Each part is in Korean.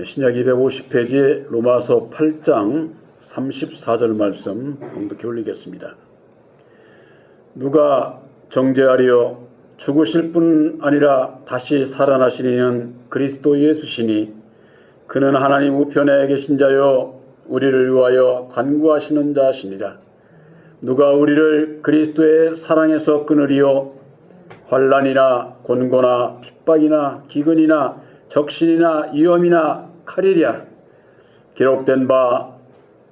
신약 250페이지 로마서 8장 34절 말씀 공독해 올리겠습니다. 누가 정죄하리요? 죽으실 뿐 아니라 다시 살아나시는 그리스도 예수시니 그는 하나님 우편에 계신 자요 우리를 위하여 간구하시는 자시니라. 누가 우리를 그리스도의 사랑에서 끊으리요? 환난이나 곤고나 핍박이나 기근이나 적신이나 위험이나 칼이랴. 기록된 바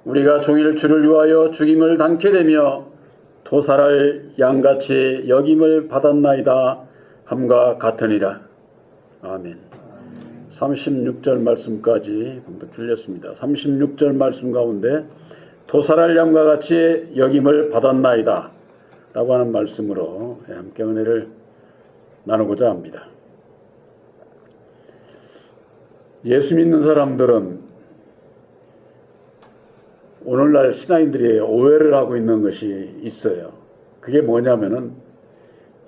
우리가 종일 주를 위하여 죽임을 당케 되며 도살할 양같이 여김을 받았나이다 함과 같으니라. 아멘. 36절 말씀까지 공독 들렸습니다. 36절 말씀 가운데 도살할 양과 같이 여김을 받았나이다 라고 하는 말씀으로 함께 은혜를 나누고자 합니다. 예수 믿는 사람들은 오늘날 신앙인들이 오해를 하고 있는 것이 있어요. 그게 뭐냐면은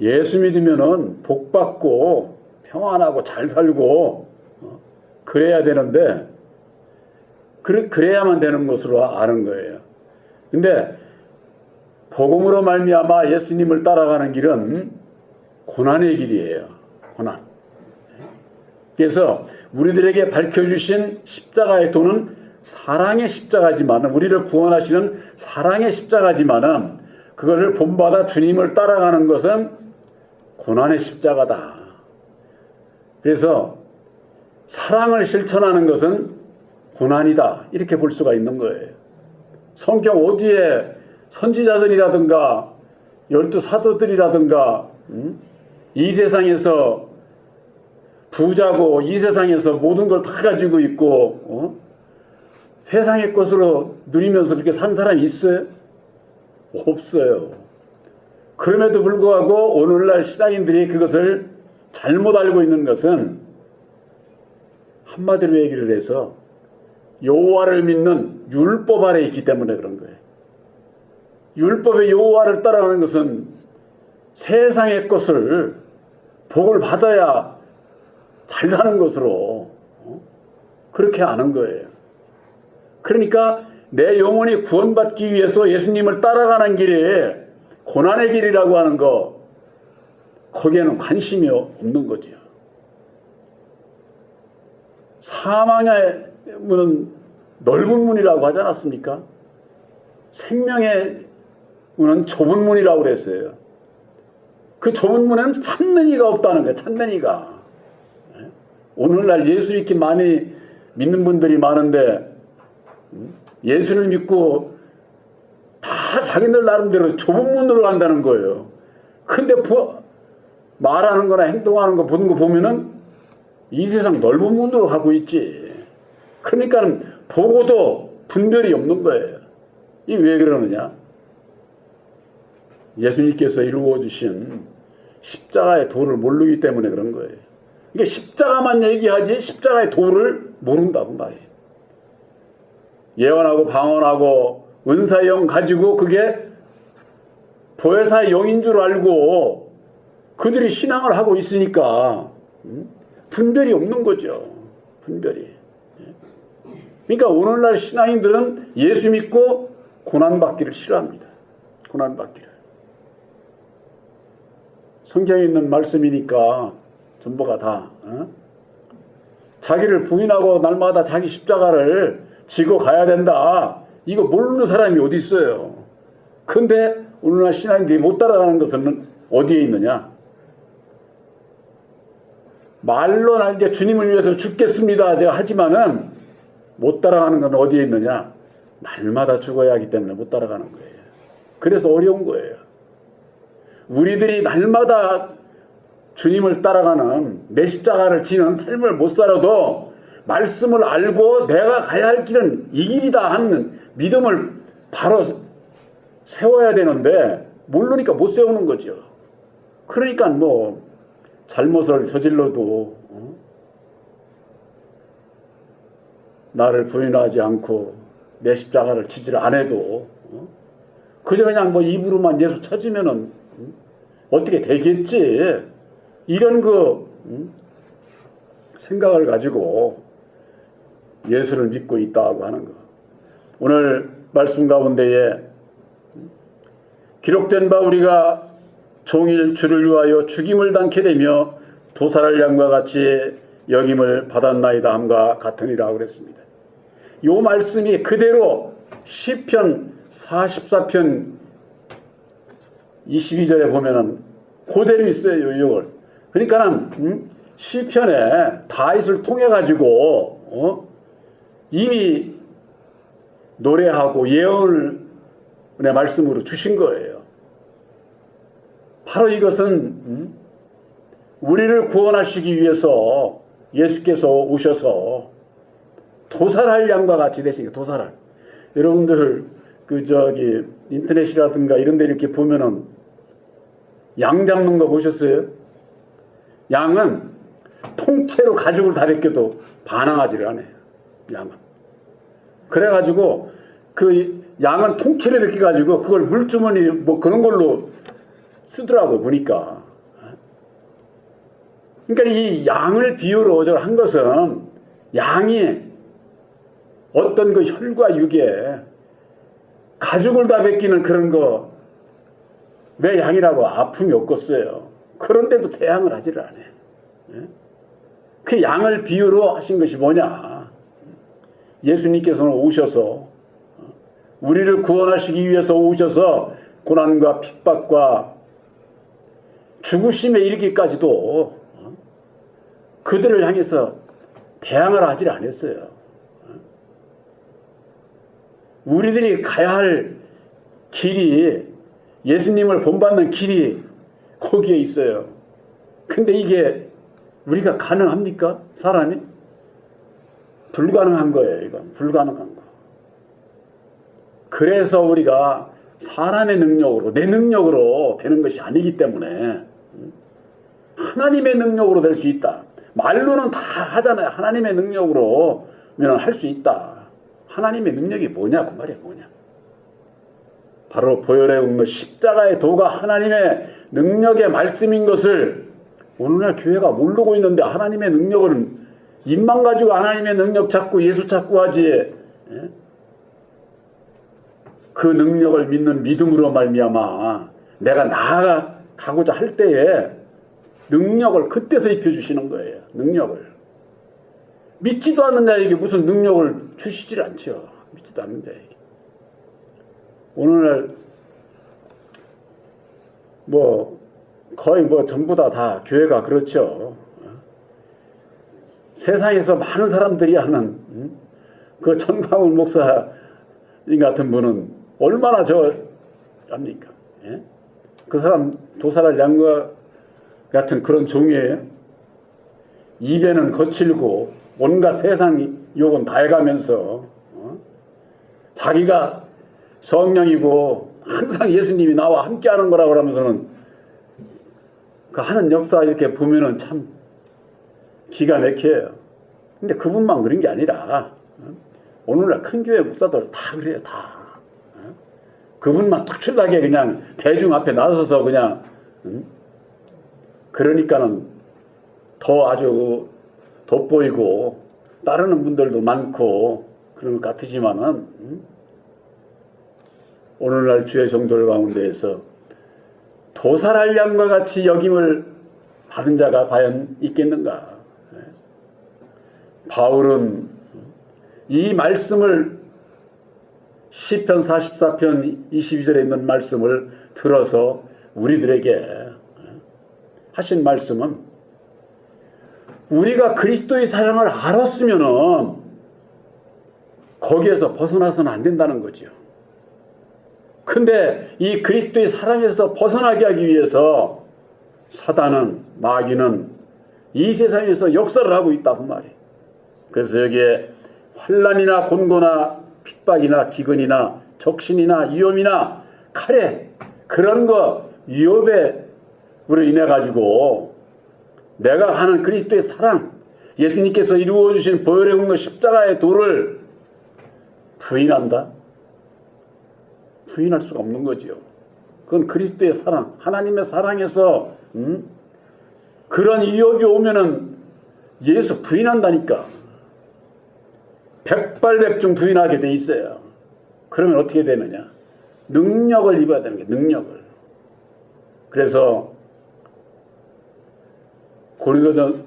예수 믿으면은 복 받고 평안하고 잘 살고 그래야 되는데 그래야만 되는 것으로 아는 거예요. 근데 복음으로 말미암아 예수님을 따라가는 길은 고난의 길이에요. 고난. 그래서 우리들에게 밝혀주신 십자가의 도는 사랑의 십자가지만, 우리를 구원하시는 사랑의 십자가지만 그것을 본받아 주님을 따라가는 것은 고난의 십자가다. 그래서 사랑을 실천하는 것은 고난이다. 이렇게 볼 수가 있는 거예요. 성경 어디에 선지자들이라든가 열두 사도들이라든가 이 세상에서 부자고 이 세상에서 모든 걸 다 가지고 있고 세상의 것으로 누리면서 그렇게 산 사람이 있어요? 없어요. 그럼에도 불구하고 오늘날 신앙인들이 그것을 잘못 알고 있는 것은 한마디로 얘기를 해서 여호와를 믿는 율법 아래 있기 때문에 그런 거예요. 율법의 여호와를 따라가는 것은 세상의 것을 복을 받아야 잘 사는 것으로 그렇게 아는 거예요. 그러니까 내 영혼이 구원받기 위해서 예수님을 따라가는 길이 고난의 길이라고 하는 거, 거기에는 관심이 없는 거죠. 사망의 문은 넓은 문이라고 하지 않았습니까? 생명의 문은 좁은 문이라고 그랬어요. 그 좁은 문에는 찾는 이가 없다는 거예요. 찾는 이가. 오늘날 예수 믿기 많이 믿는 분들이 많은데 예수를 믿고 다 자기들 나름대로 좁은 문으로 간다는 거예요. 근데 말하는 거나 행동하는 거 보는 거 보면은 이 세상 넓은 문으로 가고 있지. 그러니까 보고도 분별이 없는 거예요. 이게 왜 그러느냐? 예수님께서 이루어주신 십자가의 도를 모르기 때문에 그런 거예요. 이게 십자가만 얘기하지 십자가의 도를 모른다고 말이에요. 예언하고 방언하고 은사의 영 가지고 그게 보혜사의 영인 줄 알고 그들이 신앙을 하고 있으니까 분별이 없는 거죠. 분별이. 그러니까 오늘날 신앙인들은 예수 믿고 고난받기를 싫어합니다. 고난받기를. 성경에 있는 말씀이니까 전부가 다 자기를 부인하고 날마다 자기 십자가를 지고 가야 된다. 이거 모르는 사람이 어디 있어요. 근데 오늘날 신앙인들이 못 따라가는 것은 어디에 있느냐? 말로 나 이제 주님을 위해서 죽겠습니다 제가 하지만은 못 따라가는 건 어디에 있느냐? 날마다 죽어야 하기 때문에 못 따라가는 거예요. 그래서 어려운 거예요. 우리들이 날마다 주님을 따라가는 내 십자가를 지는 삶을 못 살아도 말씀을 알고 내가 가야 할 길은 이 길이다 하는 믿음을 바로 세워야 되는데 모르니까 못 세우는 거죠. 그러니까 뭐 잘못을 저질러도 나를 부인하지 않고 내 십자가를 지지를 안 해도 그저 그냥 뭐 입으로만 예수 찾으면은 어떻게 되겠지. 이런 생각을 가지고 예수를 믿고 있다고 하는 것. 오늘 말씀 가운데에 기록된 바 우리가 종일 주를 위하여 죽임을 당케 되며 도살할 양과 같이 여김을 받았나이다 함과 같으니라 그랬습니다. 이 말씀이 그대로 시편 44편 22절에 보면은 그대로 있어요. 이걸. 그러니까는 시편에 다윗을 통해 가지고 이미 노래하고 예언을 말씀으로 주신 거예요. 바로 이것은 우리를 구원하시기 위해서 예수께서 오셔서 도살할 양과 같이 되신 거. 도살할. 여러분들 인터넷이라든가 이런 데 이렇게 보면은 양 잡는 거 보셨어요? 양은 통째로 가죽을 다 벗겨도 반항하지를 않아요. 양은. 그래가지고 그 양은 통째로 벗겨가지고 그걸 물주머니 뭐 그런 걸로 쓰더라고요. 보니까. 그러니까 이 양을 비유로 한 것은 양이 어떤 그 혈과 육에 가죽을 다 벗기는 그런 거 왜 양이라고 아픔이 없겠어요. 그런데도 대항을 하지를 않아요. 그 양을 비유로 하신 것이 뭐냐. 예수님께서는 오셔서 우리를 구원하시기 위해서 오셔서 고난과 핍박과 죽으심에 이르기까지도 그들을 향해서 대항을 하지 않았어요. 우리들이 가야 할 길이 예수님을 본받는 길이 거기에 있어요. 근데 이게 우리가 가능합니까? 사람이? 불가능한 거예요. 이건 불가능한 거. 그래서 우리가 사람의 능력으로 내 능력으로 되는 것이 아니기 때문에 하나님의 능력으로 될 수 있다. 말로는 다 하잖아요. 하나님의 능력으로 할 수 있다. 하나님의 능력이 뭐냐? 그 말이야 뭐냐? 바로 보혈의 공로 십자가의 도가 하나님의 능력의 말씀인 것을 오늘날 교회가 모르고 있는데 하나님의 능력은 입만 가지고 하나님의 능력 찾고 예수 찾고 하지. 그 능력을 믿는 믿음으로 말미암아 내가 나아가고자 할 때에 능력을 그때서 입혀주시는 거예요. 능력을. 믿지도 않는 자에게 무슨 능력을 주시질 않죠. 믿지도 않는 자에게. 오늘날 거의 전부 다 교회가 그렇죠. 세상에서 많은 사람들이 하는 그 전광훈 목사님 같은 분은 얼마나 합니까? 예? 그 사람 도살할 양과 같은 그런 종이에요. 입에는 거칠고 온갖 세상 욕은 다 해가면서 자기가 성령이고 항상 예수님이 나와 함께하는 거라고 하면서는 그 하는 역사 이렇게 보면은 참 기가 막혀요. 근데 그분만 그런 게 아니라 오늘날 큰 교회 목사들 다 그래요. 다. 그분만 특출나게 그냥 대중 앞에 나서서 그냥 그러니까는 더 아주 돋보이고 따르는 분들도 많고 그런 것 같으지만은 오늘날 주의 성도들 가운데에서 도살할 양과 같이 여김을 받은 자가 과연 있겠는가? 바울은 이 말씀을 시편 44편 22절에 있는 말씀을 들어서 우리들에게 하신 말씀은 우리가 그리스도의 사랑을 알았으면은 거기에서 벗어나서는 안 된다는 거죠. 근데 이 그리스도의 사랑에서 벗어나게 하기 위해서 사단은 마귀는 이 세상에서 역사를 하고 있다고 말이에요. 그래서 여기에 환난이나 곤고나 핍박이나 기근이나 적신이나 위험이나 칼에 그런 거 위협으로 인해 가지고 내가 하는 그리스도의 사랑 예수님께서 이루어 주신 보혈의 공로 십자가의 도를 부인한다? 부인할 수가 없는 거지요. 그건 그리스도의 사랑, 하나님의 사랑에서 그런 위협이 오면은 예수 부인한다니까. 백발백중 부인하게 돼 있어요. 그러면 어떻게 되느냐? 능력을 입어야 되는 게 능력을. 그래서 고린도전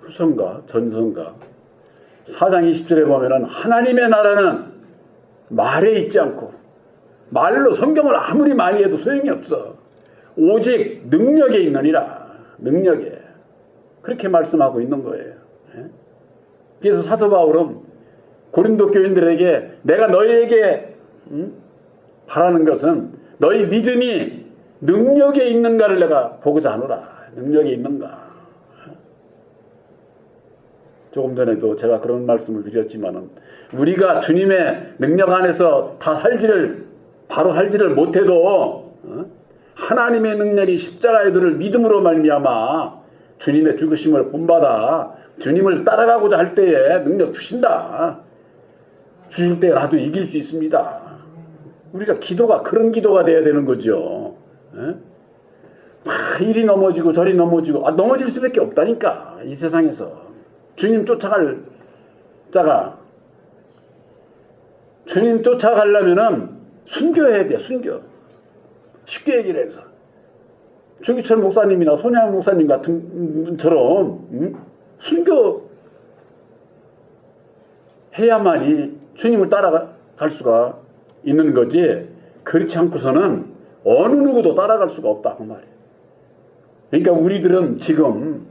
후서인가 전서인가 4장 20절에 보면은 하나님의 나라는 말에 있지 않고 말로 성경을 아무리 많이 해도 소용이 없어. 오직 능력에 있느니라. 능력에. 그렇게 말씀하고 있는 거예요. 그래서 사도 바울은 고린도 교인들에게 내가 너희에게 바라는 것은 너희 믿음이 능력에 있는가를 내가 보고자 하노라. 능력에 있는가. 조금 전에도 제가 그런 말씀을 드렸지만은 우리가 주님의 능력 안에서 다 바로 살지를 못해도 하나님의 능력이 십자가의 도를 믿음으로 말미암아 주님의 죽으심을 본받아 주님을 따라가고자 할 때에 능력 주신다. 주실 때 나도 이길 수 있습니다. 우리가 기도가 그런 기도가 돼야 되는 거죠. 막 이리 넘어지고 저리 넘어지고 넘어질 수밖에 없다니까 이 세상에서. 주님 쫓아갈 자가 주님 쫓아가려면은 순교해야 돼. 순교. 쉽게 얘기를 해서 주기철 목사님이나 손양 목사님 같은 분처럼 순교 해야만이 주님을 따라갈 수가 있는 거지. 그렇지 않고서는 어느 누구도 따라갈 수가 없다 그 말이에요. 그러니까 우리들은 지금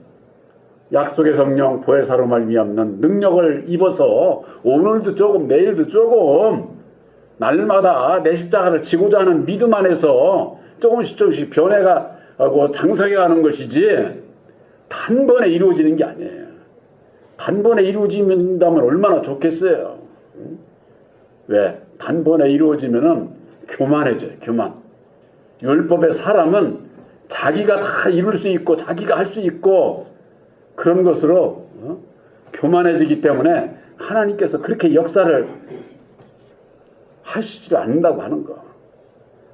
약속의 성령 보혜사로 말미암는 능력을 입어서 오늘도 조금 내일도 조금 날마다 내 십자가를 지고자 하는 믿음 안에서 조금씩 변해가고 장성해가는 것이지 단번에 이루어지는 게 아니에요. 단번에 이루어진다면 얼마나 좋겠어요. 왜? 단번에 이루어지면은 교만해져요. 교만. 율법의 사람은 자기가 다 이룰 수 있고 자기가 할 수 있고 그런 것으로 교만해지기 때문에 하나님께서 그렇게 역사를 하시지 않는다고 하는 거.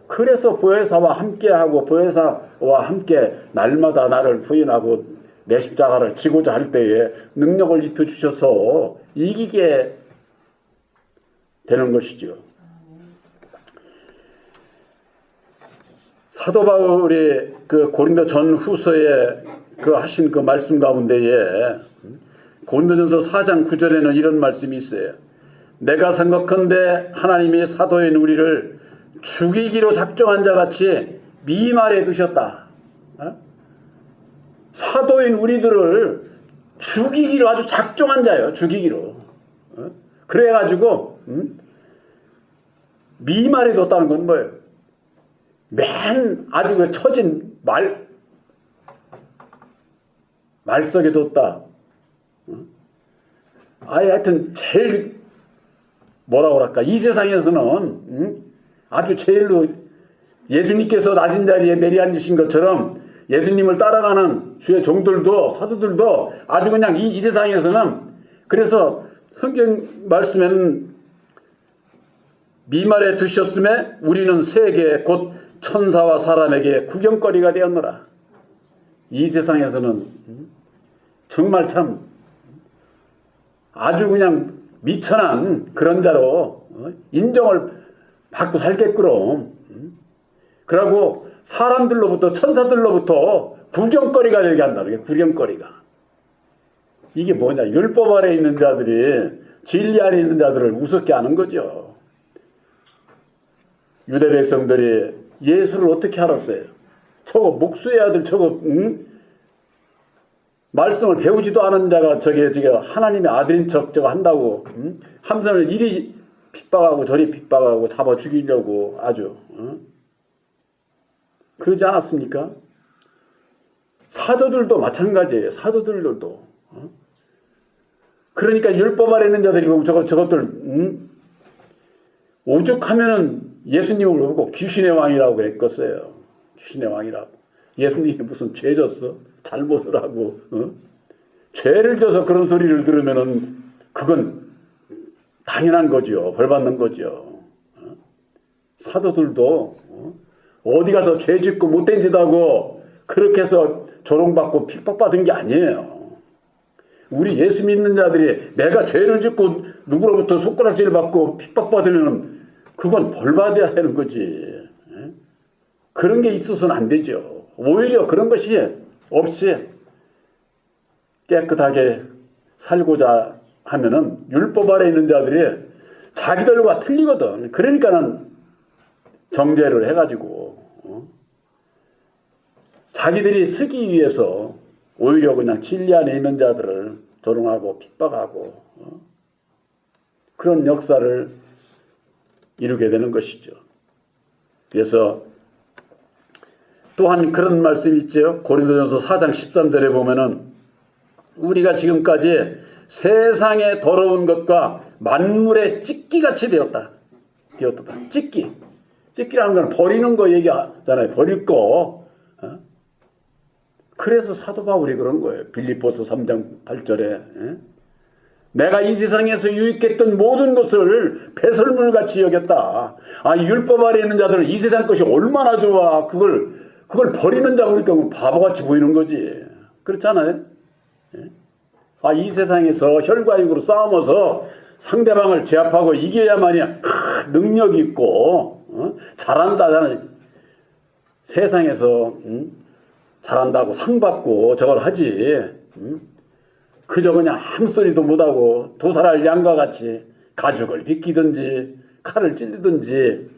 그래서 보혜사와 함께하고 보혜사와 함께 날마다 나를 부인하고 내 십자가를 지고자 할 때에 능력을 입혀주셔서 이기게 되는 것이죠. 사도 바울이 그 고린도 전후서에 그 하신 그 말씀 가운데에 고린도전서 4장 9절에는 이런 말씀이 있어요. 내가 생각컨대 하나님이 사도인 우리를 죽이기로 작정한 자같이 미말해 두셨다. 사도인 우리들을 죽이기로 아주 작정한 자예요. 죽이기로. 그래가지고 미말해 뒀다는 건 뭐예요? 맨 아주 그 처진 말석에 뒀다. 아예 하여튼 제일 뭐라고 그럴까 이 세상에서는 아주 제일로 예수님께서 낮은 자리에 내려앉으신 것처럼 예수님을 따라가는 주의 종들도 사도들도 아주 그냥 이 세상에서는 그래서 성경 말씀에는 미말에 두셨음에 우리는 세계 곧 천사와 사람에게 구경거리가 되었노라. 이 세상에서는 정말 참 아주 그냥 미천한 그런 자로 인정을 받고 살겠구럼. 그러고 사람들로부터 천사들로부터 구경거리가 되게 한다. 구경거리가. 이게 뭐냐. 율법 아래 있는 자들이 진리 아래 있는 자들을 우습게 하는 거죠. 유대 백성들이 예수를 어떻게 알았어요? 저거 목수의 아들 저거 말씀을 배우지도 않은 자가 저게 하나님의 아들인 척 저거 한다고 함선을 이리 핍박하고 저리 핍박하고 잡아 죽이려고 아주 그러지 않았습니까? 사도들도 마찬가지예요. 사도들도 그러니까 율법 아래 있는 자들이 저것들 오죽하면은 예수님을 보고 귀신의 왕이라고 그랬겠어요. 귀신의 왕이라고. 예수님이 무슨 죄 졌어? 잘못을 하고 죄를 져서 그런 소리를 들으면은 그건 당연한 거죠. 벌 받는 거죠. 사도들도 어디 가서 죄 짓고 못된 짓 하고 그렇게 해서 조롱받고 핍박받은 게 아니에요. 우리 예수 믿는 자들이 내가 죄를 짓고 누구로부터 손가락질 받고 핍박받으면 그건 벌 받아야 되는 거지. 그런 게 있어서는 안 되죠. 오히려 그런 것이 없이 깨끗하게 살고자 하면은 율법 아래 있는 자들이 자기들과 틀리거든. 그러니까는 정죄를 해가지고 자기들이 쓰기 위해서 오히려 그냥 진리 안에 있는 자들을 조롱하고 핍박하고 그런 역사를 이루게 되는 것이죠. 그래서 또한 그런 말씀이 있죠. 고린도전서 4장 13절에 보면은 우리가 지금까지 세상의 더러운 것과 만물의 찢기같이 되었다. 찢기라는 건 버리는 거 얘기하잖아요. 버릴 거. 그래서 사도 바울이 그런 거예요. 빌립보서 3장 8절에 내가 이 세상에서 유익했던 모든 것을 배설물같이 여겼다. 율법 아래 있는 자들은 이 세상 것이 얼마나 좋아. 그걸 버리는 자 보니까 바보같이 보이는 거지. 그렇잖아요. 이 세상에서 혈과 육으로 싸우면서 상대방을 제압하고 이겨야만이 능력이 있고 잘한다. 세상에서 잘한다고 상 받고 저걸 하지. 그저 그냥 아무 소리도 못하고 도살할 양과 같이 가죽을 비끼든지 칼을 찔리든지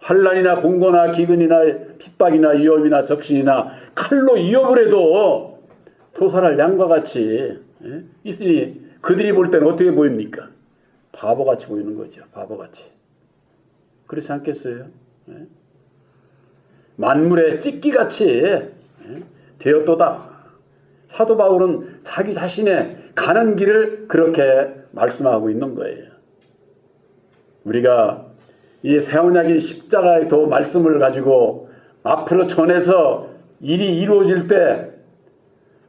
환난이나 공고나 기근이나 핍박이나 위험이나 적신이나 칼로 위협을 해도 도살할 양과 같이 있으니 그들이 볼 때는 어떻게 보입니까? 바보같이 보이는 거죠. 바보같이. 그렇지 않겠어요? 만물의 찢기같이 되었도다. 사도 바울은 자기 자신의 가는 길을 그렇게 말씀하고 있는 거예요. 우리가 이 새 언약인 십자가의 도 말씀을 가지고 앞으로 전해서 일이 이루어질 때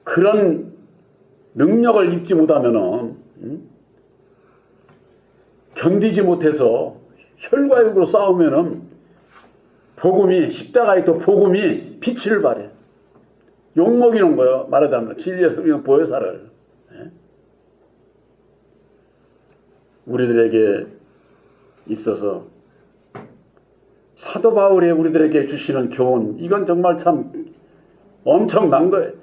그런 능력을 입지 못하면은 견디지 못해서 혈과 육으로 싸우면은 복음이 십자가의 도 복음이 빛을 발해. 욕먹이는 거예요. 말하자면 진리의 성령 보혜사를. 우리들에게 있어서 사도 바울이 우리들에게 주시는 교훈, 이건 정말 참 엄청난 거예요.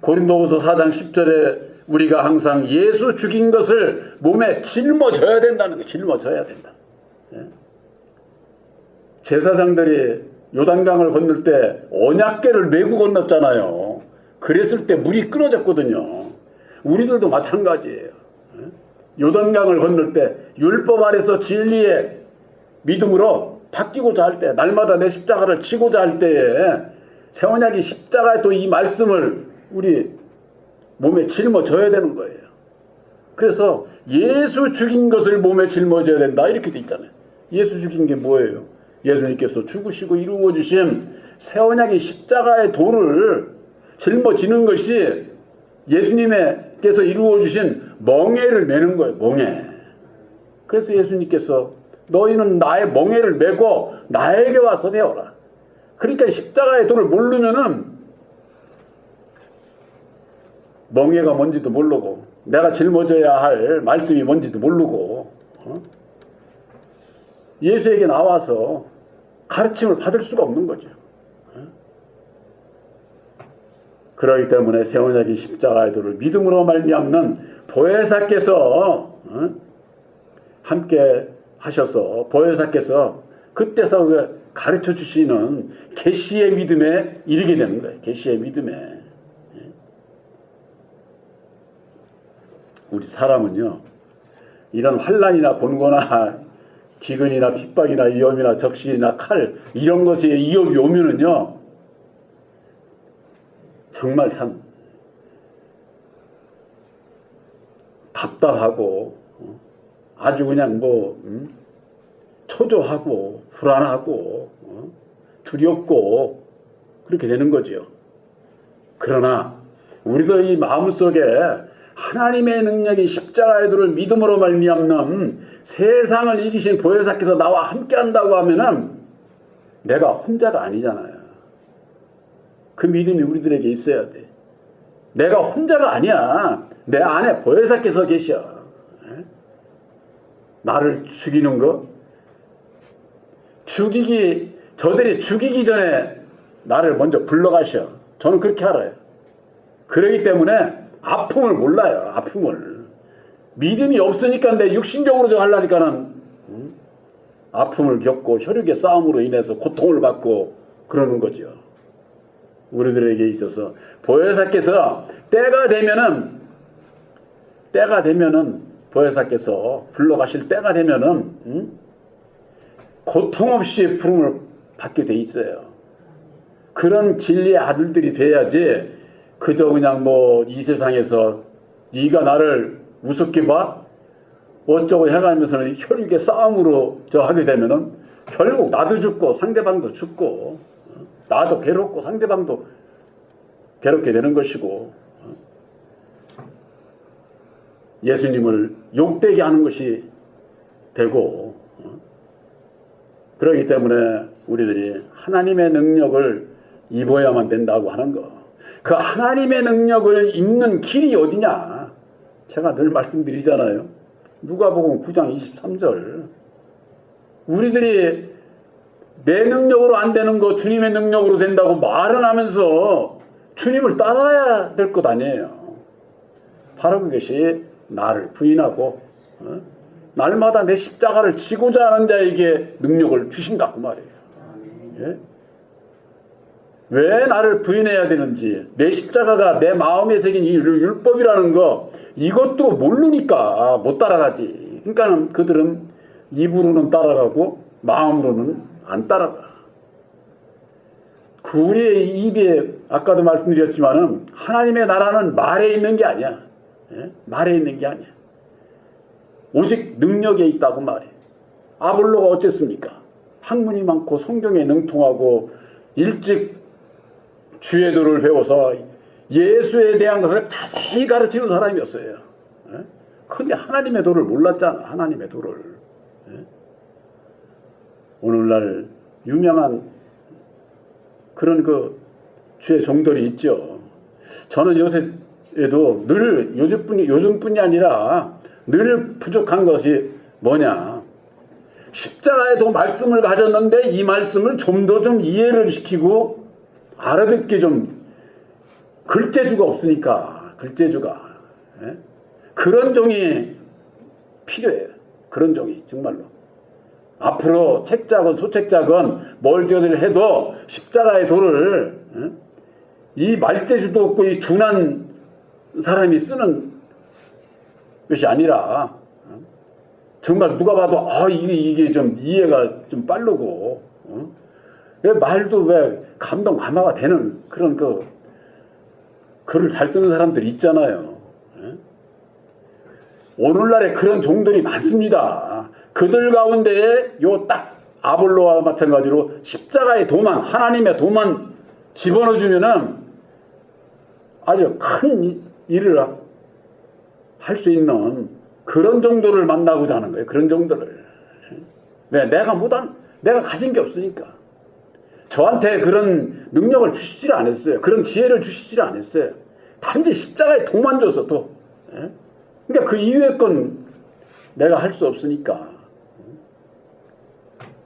고린도후서 4장 10절에 우리가 항상 예수 죽인 것을 몸에 짊어져야 된다는 거예요. 짊어져야 된다. 제사장들이 요단강을 건널 때 언약궤를 메고 건넜잖아요. 그랬을 때 물이 끊어졌거든요. 우리들도 마찬가지예요. 요단강을 건널 때 율법 아래서 진리의 믿음으로 바뀌고자 할 때, 날마다 내 십자가를 치고자 할 때에 새 언약이 십자가에 또 이 말씀을 우리 몸에 짊어져야 되는 거예요. 그래서 예수 죽인 것을 몸에 짊어져야 된다 이렇게 돼 있잖아요. 예수 죽인 게 뭐예요? 예수님께서 죽으시고 이루어 주신 새 언약의 십자가의 도를 짊어지는 것이 예수님께서 이루어 주신 멍에를 메는 거예요. 멍에. 그래서 예수님께서 너희는 나의 멍에를 메고 나에게 와서 배워라. 그러니까 십자가의 도를 모르면은 멍에가 뭔지도 모르고 내가 짊어져야 할 말씀이 뭔지도 모르고 예수에게 나와서 가르침을 받을 수가 없는 거죠. 그렇기 때문에 새 언약의 십자가의 도를 믿음으로 말미암는 보혜사께서 함께 하셔서 보혜사께서 그때서 가르쳐 주시는 계시의 믿음에 이르게 되는 거예요. 계시의 믿음에. 우리 사람은요, 이런 환난이나 곤고나 기근이나 핍박이나 위험이나 적신이나 칼 이런 것에 위협이 오면은요, 정말 참 답답하고 아주 그냥 초조하고 불안하고 두렵고 그렇게 되는 거죠. 그러나 우리도 이 마음속에 하나님의 능력이 십자가의 도를 믿음으로 말미암는 세상을 이기신 보혜사께서 나와 함께한다고 하면은 내가 혼자가 아니잖아요. 그 믿음이 우리들에게 있어야 돼. 내가 혼자가 아니야. 내 안에 보혜사께서 계셔. 나를 죽이는 거, 저들이 죽이기 전에 나를 먼저 불러가셔. 저는 그렇게 알아요. 그러기 때문에 아픔을 몰라요. 아픔을. 믿음이 없으니까 내 육신적으로 저 하려니까는 아픔을 겪고 혈육의 싸움으로 인해서 고통을 받고 그러는 거죠. 우리들에게 있어서 보혜사께서 때가 되면은 보혜사께서 불러가실 때가 되면은 고통 없이 부름을 받게 돼 있어요. 그런 진리의 아들들이 돼야지 그저 그냥 뭐 이 세상에서 네가 나를 우습게 봐? 어쩌고 해가면서는 혈육의 싸움으로 하게 되면은 결국 나도 죽고 상대방도 죽고 나도 괴롭고 상대방도 괴롭게 되는 것이고 예수님을 욕되게 하는 것이 되고 그렇기 때문에 우리들이 하나님의 능력을 입어야만 된다고 하는 거. 그 하나님의 능력을 입는 길이 어디냐? 제가 늘 말씀드리잖아요. 누가복음 9장 23절. 우리들이 내 능력으로 안 되는 거 주님의 능력으로 된다고 말은 하면서 주님을 따라야 될 것 아니에요. 바로 그것이 나를 부인하고 날마다 내 십자가를 지고자 하는 자에게 능력을 주신다고 말이에요. 예? 왜 나를 부인해야 되는지, 내 십자가가 내 마음에 새긴 이 율법이라는 거 이것도 모르니까 못 따라가지. 그러니까 그들은 입으로는 따라가고 마음으로는 안 따라가. 그 우리의 입에 아까도 말씀드렸지만은 하나님의 나라는 말에 있는 게 아니야. 예? 말에 있는 게 아니야. 오직 능력에 있다고 말해. 아볼로가 어땠습니까? 학문이 많고 성경에 능통하고 일찍 주의 도를 배워서 예수에 대한 것을 자세히 가르치는 사람이었어요. 그런데 하나님의 도를 몰랐잖아. 하나님의 도를. 오늘날 유명한 그런 그 주의 종들이 있죠. 저는 요새에도 늘 요즘뿐이 아니라 늘 부족한 것이 뭐냐. 십자가에도 말씀을 가졌는데 이 말씀을 좀 더 이해를 시키고 알아듣기 글재주가 없으니까 글재주가 그런 종이 필요해요. 그런 종이 정말로 앞으로 책작은 소책작은 뭘 해도 십자가의 도를 이 말재주도 없고 이 둔한 사람이 쓰는 것이 아니라 정말 누가 봐도 이게 좀 이해가 좀 빠르고 왜 말도 왜 감동 감화가 되는 그런 글을 잘 쓰는 사람들이 있잖아요. 오늘날에 그런 종들이 많습니다. 그들 가운데에 요 딱 아볼로와 마찬가지로 십자가의 도만 하나님의 도만 집어넣어주면은 아주 큰 일을 할 수 있는 그런 정도를 만나고자 하는 거예요. 그런 정도를. 왜? 내가 가진 게 없으니까. 저한테 그런 능력을 주시질 않았어요. 그런 지혜를 주시질 않았어요. 단지 십자가에 도만 줘서 도. 그러니까 그 이후의 건 내가 할 수 없으니까.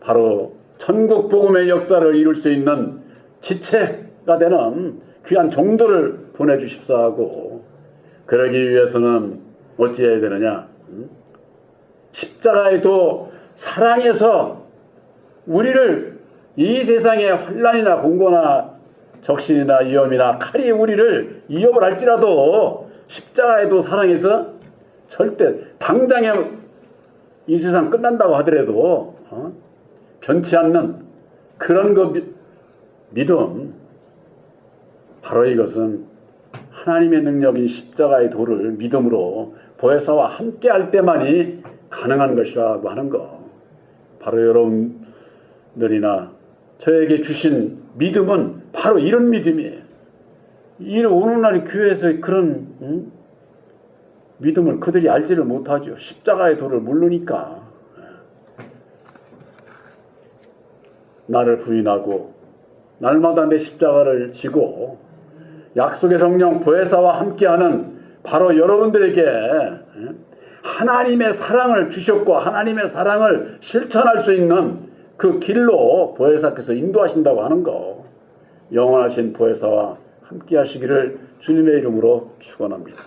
바로 천국 복음의 역사를 이룰 수 있는 지체가 되는 귀한 종들을 보내주십사하고 그러기 위해서는 어찌해야 되느냐. 십자가의 도 사랑해서 우리를 이 세상의 환난이나 공고나 적신이나 위험이나 칼이 우리를 위협을 할지라도 십자가의 도 사랑해서 절대 당장에 이 세상 끝난다고 하더라도 변치 않는 그런 믿음, 바로 이것은 하나님의 능력인 십자가의 도를 믿음으로 보혜사와 함께 할 때만이 가능한 것이라고 하는 거. 바로 여러분들이나 저에게 주신 믿음은 바로 이런 믿음이에요. 오늘날 교회에서 그런 믿음을 그들이 알지를 못하죠. 십자가의 도를 모르니까. 나를 부인하고 날마다 내 십자가를 지고 약속의 성령 보혜사와 함께하는 바로 여러분들에게 하나님의 사랑을 주셨고 하나님의 사랑을 실천할 수 있는 그 길로 보혜사께서 인도하신다고 하는 거, 영원하신 보혜사와 함께 하시기를 주님의 이름으로 축원합니다.